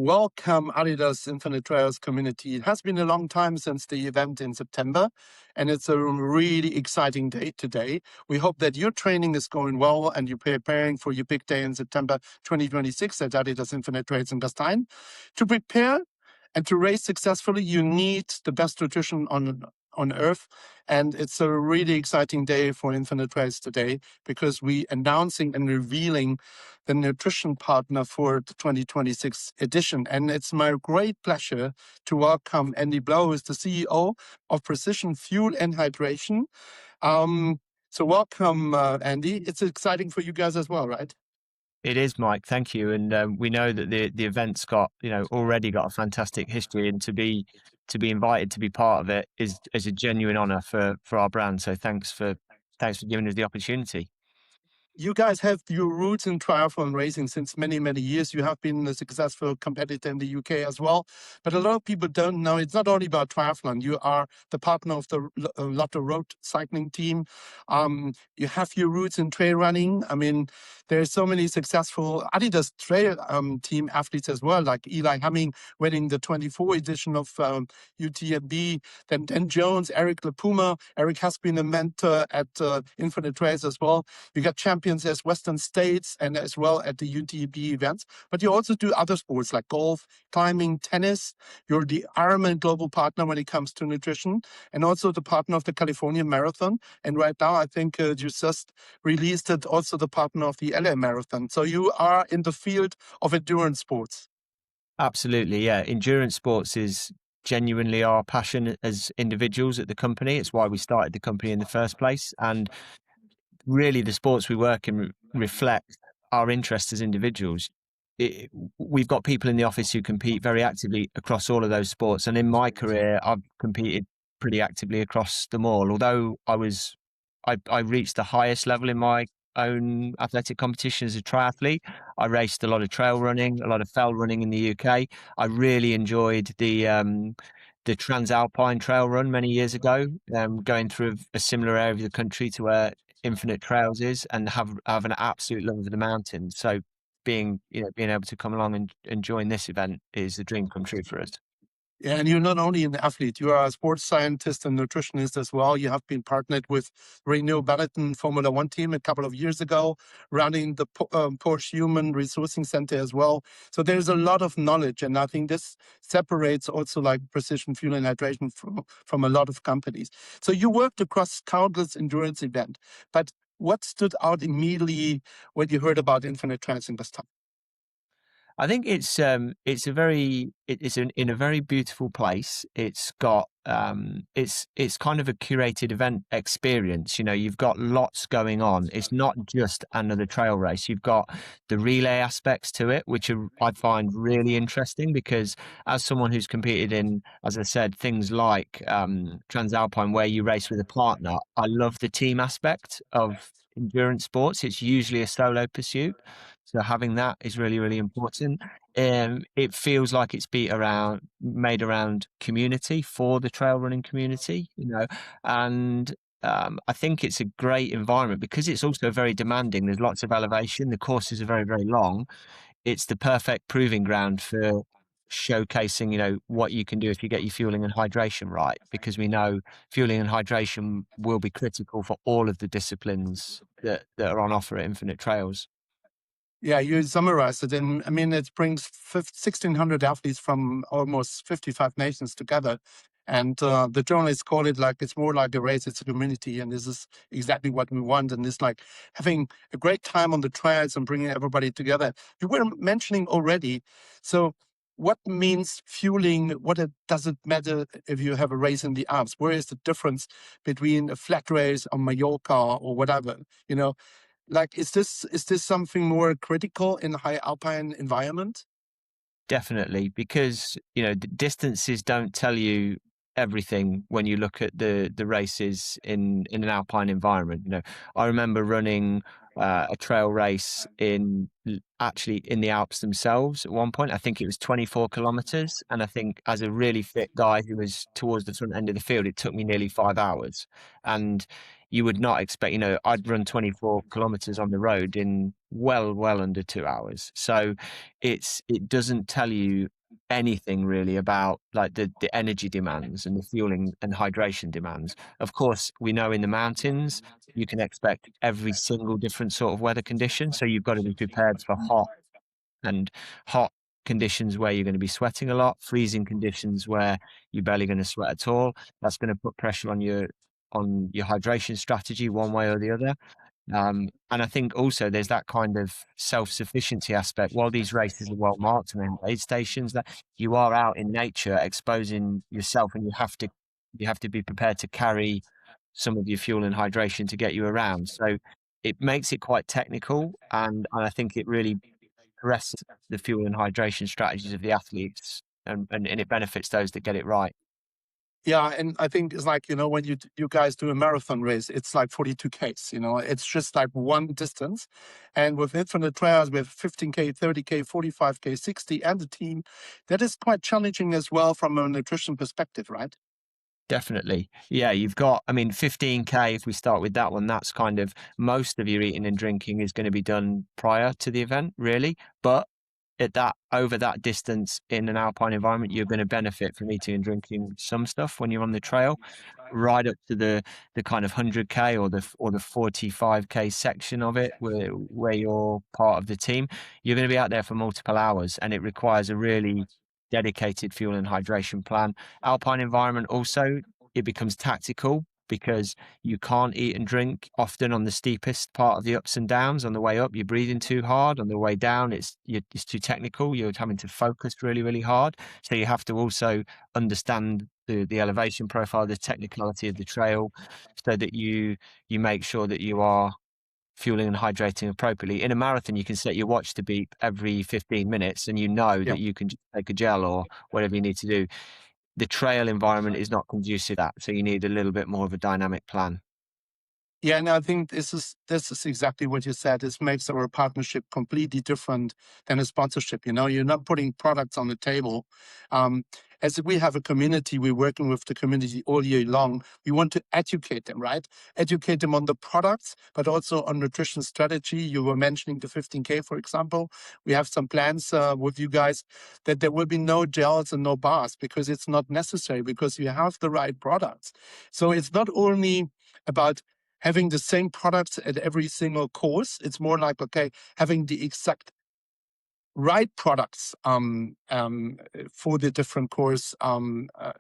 Welcome, Adidas Infinite Trails community. It has been a long time since the event in September, and it's a really exciting day today. We hope that your training is going well and you're preparing for your big day in September 2026 at Adidas Infinite Trails in Gastein. To prepare and to race successfully, you need the best nutrition on earth. And it's a really exciting day for Infinite Trails today because we announcing and revealing the nutrition partner for the 2026 edition. And it's my great pleasure to welcome Andy Blow, who is the CEO of Precision Fuel and Hydration. So welcome, Andy. It's exciting for you guys as well, right? It is, Mike. Thank you. And we know that the event's got already got a fantastic history, and to be invited to be part of it is a genuine honour for our brand. So thanks for giving us the opportunity. You guys have your roots in triathlon racing since many, many years. You have been a successful competitor in the UK as well. But a lot of people don't know it's not only about triathlon. You are the partner of the Lotto Road cycling team. You have your roots in trail running. I mean, there's so many successful Adidas trail team athletes as well, like Eli Hamming winning the 24 edition of UTMB. Then Dan Jones, Eric LaPuma. Eric has been a mentor at Infinite Trails as well. You got champions as Western States and as well at the UTMB events. But you also do other sports like golf, climbing, tennis. You're the Ironman global partner when it comes to nutrition and also the partner of the California Marathon. And right now, I think you just released it, also the partner of the LA Marathon. So you are in the field of endurance sports. Absolutely, yeah. Endurance sports is genuinely our passion as individuals at the company. It's why we started the company in the first place, and really the sports we work in reflect our interests as individuals. We've got people in the office who compete very actively across all of those sports, and in my career I've competed pretty actively across them all. Although I reached the highest level in my own athletic competition as a triathlete. I raced a lot of trail running, a lot of fell running in the UK. I really enjoyed the Transalpine trail run many years ago, going through a similar area of the country to where Infinite Trails is, and have an absolute love of the mountains. So being able to come along and join this event is a dream come true for us. Yeah, and you're not only an athlete, you are a sports scientist and nutritionist as well. You have been partnered with Renault Benetton Formula One team a couple of years ago, running the Porsche Human Resourcing Center as well. So there's a lot of knowledge, and I think this separates also like Precision Fuel and Hydration from a lot of companies. So you worked across countless endurance events, but what stood out immediately when you heard about Infinite Trails in this time? I think it's in a very beautiful place. It's got it's kind of a curated event experience. You've got lots going on. It's not just another trail race. You've got the relay aspects to it, which I find really interesting because as someone who's competed in, as I said, things like Transalpine, where you race with a partner, I love the team aspect of endurance sports. It's usually a solo pursuit. So having that is really, really important. It feels like it's made around community for the trail running community, and I think it's a great environment because it's also very demanding. There's lots of elevation. The courses are very, very long. It's the perfect proving ground for showcasing, what you can do if you get your fueling and hydration right, because we know fueling and hydration will be critical for all of the disciplines that are on offer at Infinite Trails. Yeah, you summarized it. And I mean, it brings 1,600 athletes from almost 55 nations together. And the journalists call it like it's more like a race, it's a community. And this is exactly what we want. And it's like having a great time on the trails and bringing everybody together. You were mentioning already. So, what means fueling? Does it matter if you have a race in the Alps? Where is the difference between a flat race on Mallorca or whatever? You know, like, is this something more critical in a high alpine environment? Definitely, because distances don't tell you everything when you look at the races in an alpine environment. I remember running a trail race actually in the Alps themselves at one point. I think it was 24 kilometers, and I think as a really fit guy who was towards the front end of the field, it took me nearly 5 hours. And you would not expect, I'd run 24 kilometers on the road in well under 2 hours. So it doesn't tell you anything really about like the energy demands and the fueling and hydration demands. Of course, we know in the mountains you can expect every single different sort of weather condition. So you've got to be prepared for and hot conditions where you're going to be sweating a lot, freezing conditions where you're barely going to sweat at all. That's going to put pressure on your hydration strategy one way or the other. And I think also there's that kind of self-sufficiency aspect. While these races are well marked and they have aid stations, that you are out in nature exposing yourself, and you have to be prepared to carry some of your fuel and hydration to get you around. So it makes it quite technical, and I think it really addresses the fuel and hydration strategies of the athletes, and it benefits those that get it right. Yeah, and I think it's like, when you guys do a marathon race, it's like 42 Ks, it's just like one distance. And with Infinite Trails, we have 15K, 30K, 45K, 60, and the team. That is quite challenging as well from a nutrition perspective, right? Definitely. Yeah, you've got, I mean, 15K, if we start with that one, that's kind of most of your eating and drinking is going to be done prior to the event, really. But over that distance in an alpine environment, you're going to benefit from eating and drinking some stuff when you're on the trail, right up to the kind of 100K or the 45K section of it where you're part of the team. You're going to be out there for multiple hours, and it requires a really dedicated fuel and hydration plan. Alpine environment also, it becomes tactical because you can't eat and drink often on the steepest part of the ups and downs. On the way up, you're breathing too hard. On the way down, it's too technical. You're having to focus really, really hard. So you have to also understand the elevation profile, the technicality of the trail, so that you make sure that you are fueling and hydrating appropriately. In a marathon, you can set your watch to beep every 15 minutes, and you know Yeah. that you can just take a gel or whatever you need to do. The trail environment is not conducive to that, so you need a little bit more of a dynamic plan. Yeah, and I think this is exactly what you said. This makes our partnership completely different than a sponsorship. You're not putting products on the table. As we have a community, we're working with the community all year long. We want to educate them, right? Educate them on the products, but also on nutrition strategy. You were mentioning the 15K, for example. We have some plans with you guys that there will be no gels and no bars because it's not necessary, because you have the right products. So it's not only about having the same products at every single course. It's more like, okay, having the exact right products for the different course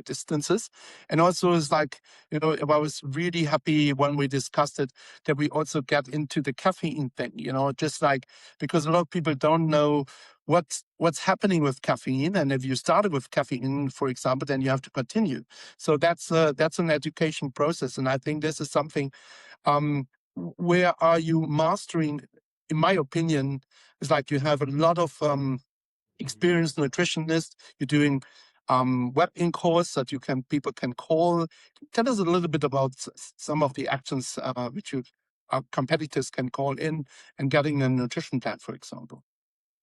distances. And also it's like, I was really happy when we discussed it that we also get into the caffeine thing, just like, because a lot of people don't know what's happening with caffeine. And if you started with caffeine, for example, then you have to continue. So that's an education process. And I think this is something where are you mastering, in my opinion, is like you have a lot of experienced nutritionists. You're doing web-in course that people can call. Tell us a little bit about some of the actions which our competitors can call in and getting a nutrition plan, for example.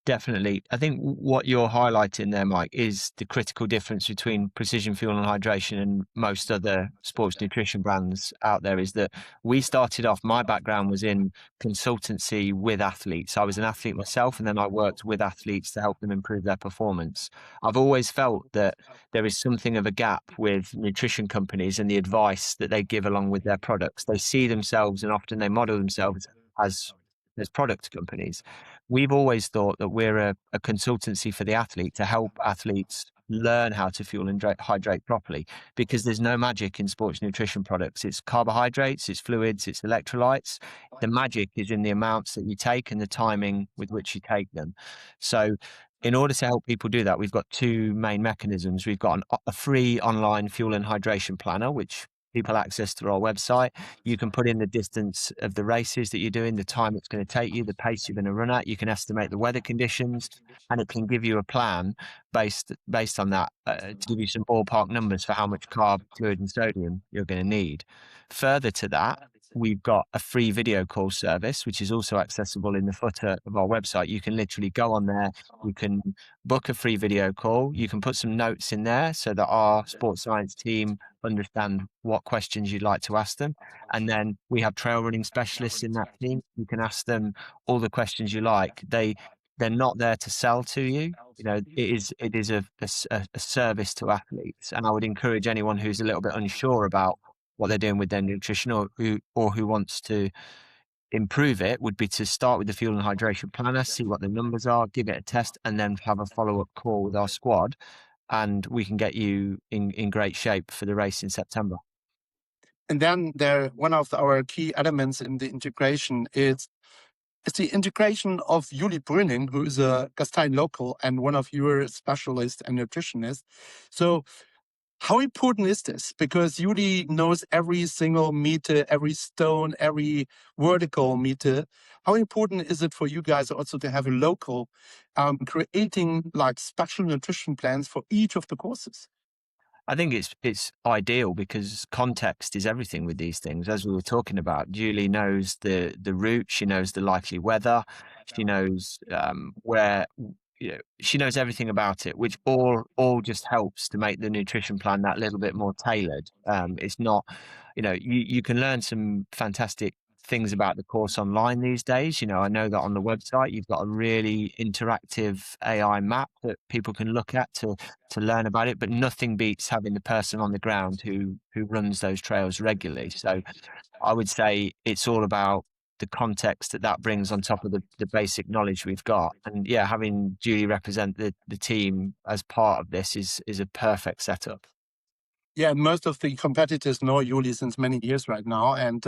Definitely. I think what you're highlighting there, Mike, is the critical difference between Precision Fuel and Hydration and most other sports nutrition brands out there, is that we started off, my background was in consultancy with athletes. I was an athlete myself, and then I worked with athletes to help them improve their performance. I've always felt that there is something of a gap with nutrition companies and the advice that they give along with their products. They see themselves, and often they model themselves as product companies. We've always thought that we're a consultancy for the athlete to help athletes learn how to fuel and hydrate properly, because there's no magic in sports nutrition products. It's carbohydrates, it's fluids, it's electrolytes. The magic is in the amounts that you take and the timing with which you take them. So in order to help people do that, we've got two main mechanisms. We've got a free online fuel and hydration planner, which people access through our website. You can put in the distance of the races that you're doing, the time it's going to take you, the pace you're going to run at. You can estimate the weather conditions, and it can give you a plan based on that to give you some ballpark numbers for how much carb, fluid, and sodium you're going to need. Further to that, we've got a free video call service, which is also accessible in the footer of our website. You can literally go on there, you can book a free video call, you can put some notes in there so that our sports science team understand what questions you'd like to ask them. And then we have trail running specialists in that team. You can ask them all the questions you like. They're not there to sell to you. You know, it is a service to athletes. And I would encourage anyone who's a little bit unsure about what they're doing with their nutrition, or who wants to improve it, would be to start with the fuel and hydration planner, see what the numbers are, give it a test, and then have a follow-up call with our squad, and we can get you in great shape for the race in September. And then one of our key elements in the integration is it's the integration of Julie Brüning, who is a Gastein local and one of your specialists and nutritionists. So how important is this? Because Julie knows every single meter, every stone, every vertical meter. How important is it for you guys also to have a local creating like special nutrition plans for each of the courses? I think it's ideal because context is everything with these things. As we were talking about, Julie knows the route, she knows the likely weather, she knows where, she knows everything about it, which all just helps to make the nutrition plan that little bit more tailored. It's not, you can learn some fantastic things about the course online these days. I know that on the website you've got a really interactive AI map that people can look at to learn about it, but nothing beats having the person on the ground who runs those trails regularly. So I would say it's all about the context that brings on top of the basic knowledge we've got. And yeah, having Julie represent the team as part of this is a perfect setup. Yeah, most of the competitors know Julie since many years right now, and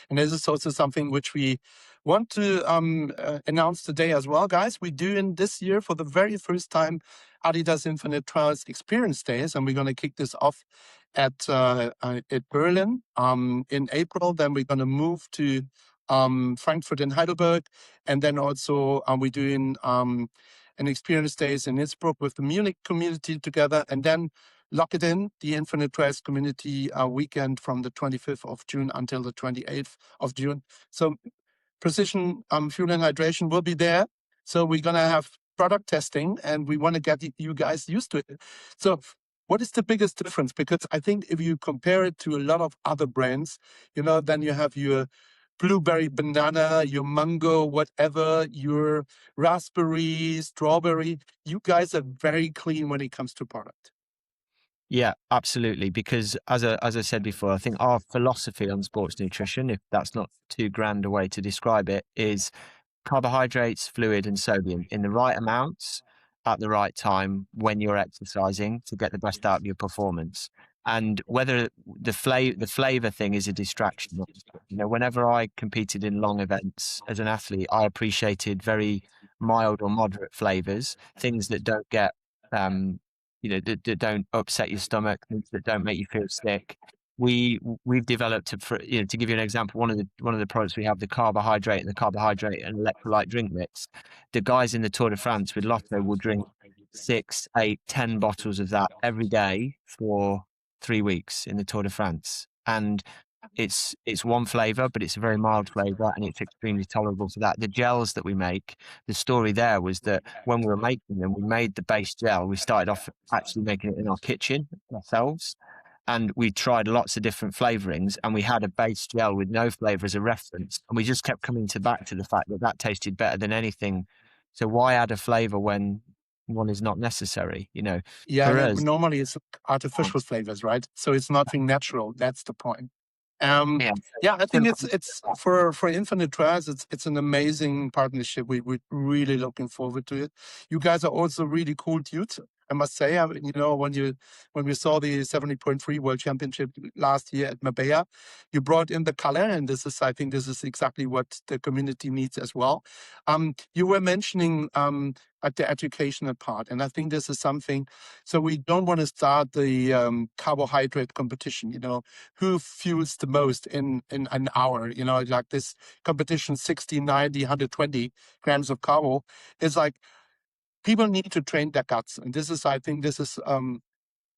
this is also something which we want to announce today as well, guys. We're doing this year for the very first time Adidas Infinite Trails Experience Days, and we're going to kick this off at Berlin in April. Then we're going to move to Frankfurt and Heidelberg, and then also we're doing an Experience Days in Innsbruck with the Munich community together, and then lock it in, the Infinite Trails community weekend from the 25th of June until the 28th of June. So precision fuel and hydration will be there. So we're going to have product testing and we want to get you guys used to it. So what is the biggest difference? Because I think if you compare it to a lot of other brands, then you have your blueberry banana, your mango, whatever, your raspberry, strawberry. You guys are very clean when it comes to product. Yeah, absolutely. Because as I said before, I think our philosophy on sports nutrition, if that's not too grand a way to describe it, is carbohydrates, fluid, and sodium in the right amounts at the right time when you're exercising to get the best out of your performance. And whether the flavor thing is a distraction, whenever I competed in long events as an athlete, I appreciated very mild or moderate flavors, things that don't get that don't upset your stomach, that don't make you feel sick. We've developed to give you an example. One of the products we have, the carbohydrate and electrolyte drink mix. The guys in the Tour de France with Lotto will drink 6, 8, 10 bottles of that every day for 3 weeks in the Tour de France, and it's one flavor, but it's a very mild flavor and it's extremely tolerable for that. The gels that we make, the story there was that when we were making them, we made the base gel. We started off actually making it in our kitchen ourselves, and we tried lots of different flavorings, and we had a base gel with no flavor as a reference, and we just kept coming back to the fact that tasted better than anything. So why add a flavor when one is not necessary? Yeah, For and us, normally it's artificial flavors, right? So it's nothing natural. That's the point. yeah, Yeah, I think simple. it's for Infinite Trails. It's an amazing partnership. We're really looking forward to it. You guys are also really cool dudes. I must say, when we saw the 70.3 World Championship last year at Marbella, you brought in the color, and I think this is exactly what the community needs as well. You were mentioning at the educational part, and I think this is something. So we don't want to start the carbohydrate competition. Who fuels the most in an hour? Like this competition, 60, 90, 120 grams of carbo. It's like people need to train their guts. And I think this is,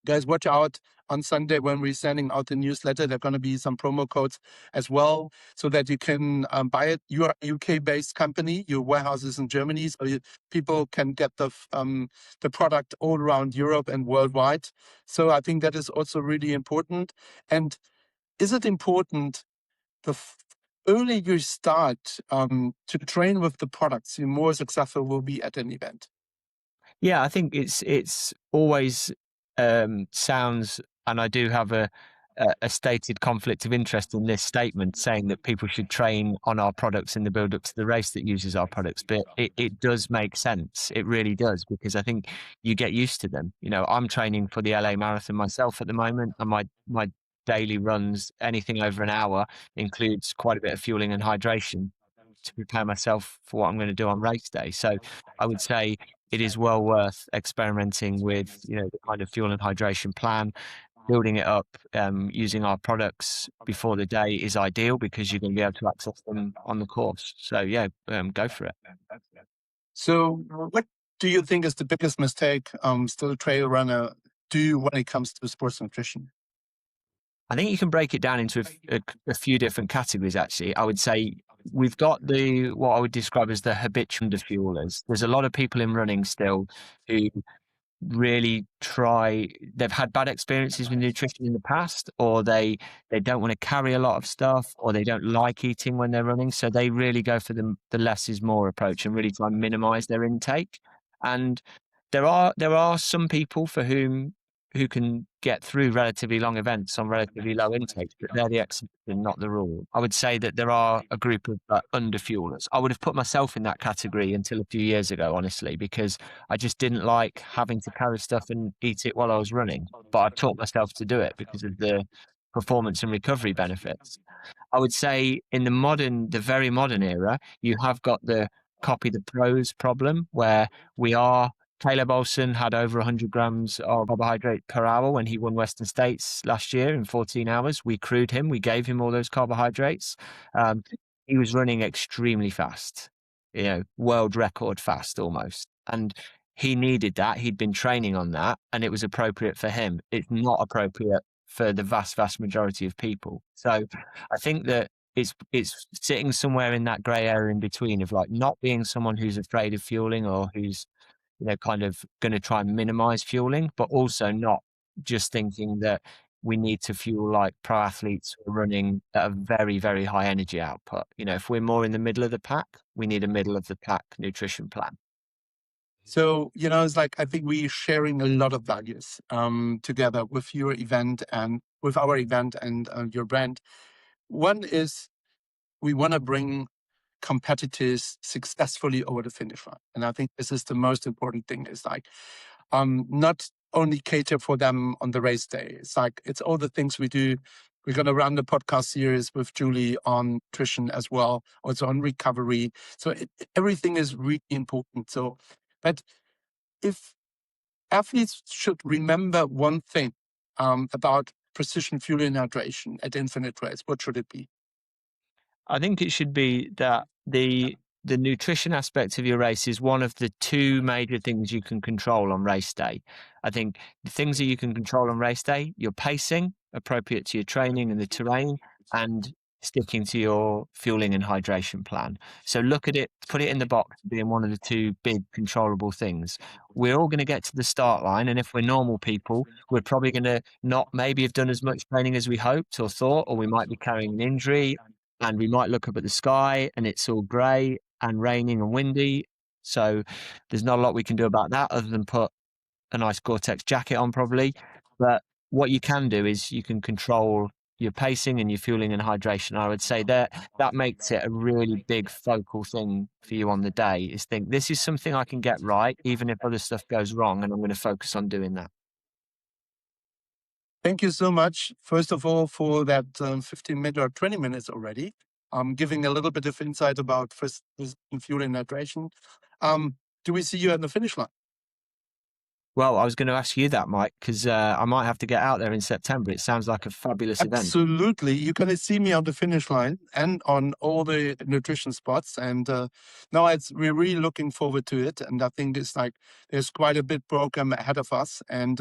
guys, watch out on Sunday when we're sending out the newsletter. There are going to be some promo codes as well so that you can buy it. You are a UK-based company. Your warehouse is in Germany, so people can get the product all around Europe and worldwide. So I think that is also really important. And is it important the earlier you start to train with the products, the more successful will be at an event? Yeah, I think it's always sounds, and I do have a stated conflict of interest in this statement, saying that people should train on our products in the build up to the race that uses our products. But it does make sense. It really does, because I think you get used to them. I'm training for the LA Marathon myself at the moment, and my daily runs, anything over an hour, includes quite a bit of fueling and hydration to prepare myself for what I'm going to do on race day. So I would say it is well worth experimenting with, the kind of fuel and hydration plan. Building it up using our products before the day is ideal, because you're going to be able to access them on the course. So yeah, go for it. So what do you think is the biggest mistake still a trail runner do when it comes to sports nutrition? I think you can break it down into a few different categories, actually. I would say we've got what I would describe as the habitual underfuelers. There's a lot of people in running still who really they've had bad experiences with nutrition in the past, or they don't want to carry a lot of stuff, or they don't like eating when they're running, so they really go for the less is more approach and really try and minimize their intake. And there are some people who can get through relatively long events on relatively low intakes, but they're the exception, not the rule. I would say that there are a group of underfuelers. I would have put myself in that category until a few years ago, honestly, because I just didn't like having to carry stuff and eat it while I was running. But I've taught myself to do it because of the performance and recovery benefits. I would say in the very modern era, you have got the copy the pros problem, where we are Caleb Olson had over 100 grams of carbohydrate per hour when he won Western States last year in 14 hours. We crewed him. We gave him all those carbohydrates. Um, he was running extremely fast, world record fast almost. And he needed that. He'd been training on that, and it was appropriate for him. It's not appropriate for the vast, vast majority of people. So I think that it's sitting somewhere in that grey area in between of like not being someone who's afraid of fueling or who's kind of going to try and minimize fueling, but also not just thinking that we need to fuel like pro athletes who are running at a very, very high energy output. If we're more in the middle of the pack, we need a middle of the pack nutrition plan. So, it's like I think we're sharing a lot of values together with your event and with our event and your brand. One is we want to bring competitors successfully over the finish line. And I think this is the most important thing, is like not only cater for them on the race day. It's like it's all the things we do. We're going to run the podcast series with Julie on nutrition as well, also on recovery. So everything is really important. So, but if athletes should remember one thing about precision fuel and hydration at Infinite Trails, what should it be? I think it should be that the nutrition aspect of your race is one of the two major things you can control on race day. I think the things that you can control on race day, your pacing, appropriate to your training and the terrain, and sticking to your fueling and hydration plan. So look at it, put it in the box being one of the two big controllable things. We're all going to get to the start line, and if we're normal people, we're probably going to not maybe have done as much training as we hoped or thought, or we might be carrying an injury, and we might look up at the sky and it's all grey and raining and windy. So there's not a lot we can do about that other than put a nice Gore-Tex jacket on probably. But what you can do is you can control your pacing and your fueling and hydration. I would say that makes it a really big focal thing for you on the day, is think this is something I can get right, even if other stuff goes wrong, and I'm going to focus on doing that. Thank you so much, first of all, for that 15 minutes or 20 minutes already, giving a little bit of insight about first fuel and hydration. Do we see you at the finish line? Well, I was going to ask you that, Mike, because I might have to get out there in September. It sounds like a fabulous event. Absolutely. You're going to see me on the finish line and on all the nutrition spots. And no, we're really looking forward to it. And I think it's like there's quite a bit program ahead of us, and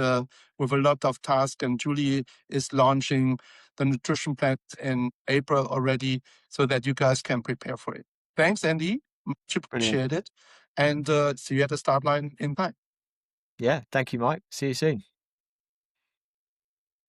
with a lot of tasks. And Julie is launching the nutrition plan in April already, so that you guys can prepare for it. Thanks, Andy. Much Brilliant. appreciated. And see you at the start line in time. Yeah, thank you, Mike. See you soon.